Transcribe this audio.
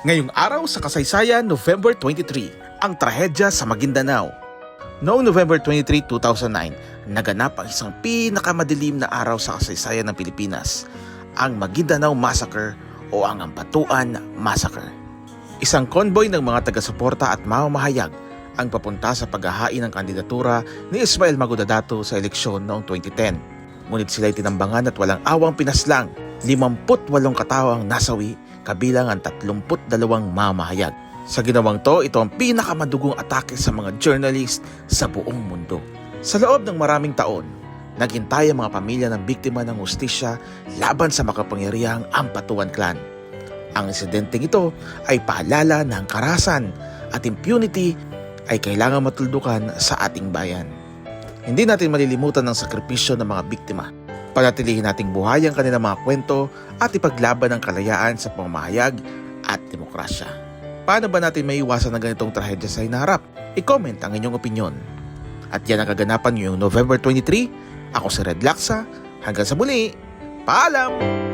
Ngayong araw sa kasaysayan, November 23, ang trahedya sa Maguindanao. Noong November 23, 2009, naganap ang isang pinakamadilim na araw sa kasaysayan ng Pilipinas, ang Maguindanao Massacre o ang Ampatuan Massacre. Isang convoy ng mga taga-suporta at mamamahayag ang papunta sa paghahain ng kandidatura ni Ismael Magudadato sa eleksyon noong 2010. Ngunit sila'y tinambangan at walang awang pinaslang, 58 katao ang nasawi, kabilang ang 32 mamahayag. Sa ginawang to, ito ang pinakamadugong atake sa mga journalist sa buong mundo. Sa loob ng maraming taon, naghintay ang mga pamilya ng biktima ng hustisya laban sa makapangyarihang Ampatuan Clan. Ang insidenteng ito ay paalala na ang karahasan at impunity ay kailangang matuldukan sa ating bayan. Hindi natin malilimutan ang sakripisyo ng mga biktima. Panatilihin nating buhay ang kanilang mga kwento at ipaglaban ang kalayaan sa pamamahayag at demokrasya. Paano ba natin maiwasan ang ganitong trahedya sa hinaharap? I-comment ang inyong opinyon. At yan ang kaganapan ngayong November 23. Ako si Red Laksa. Hanggang sa muli, paalam!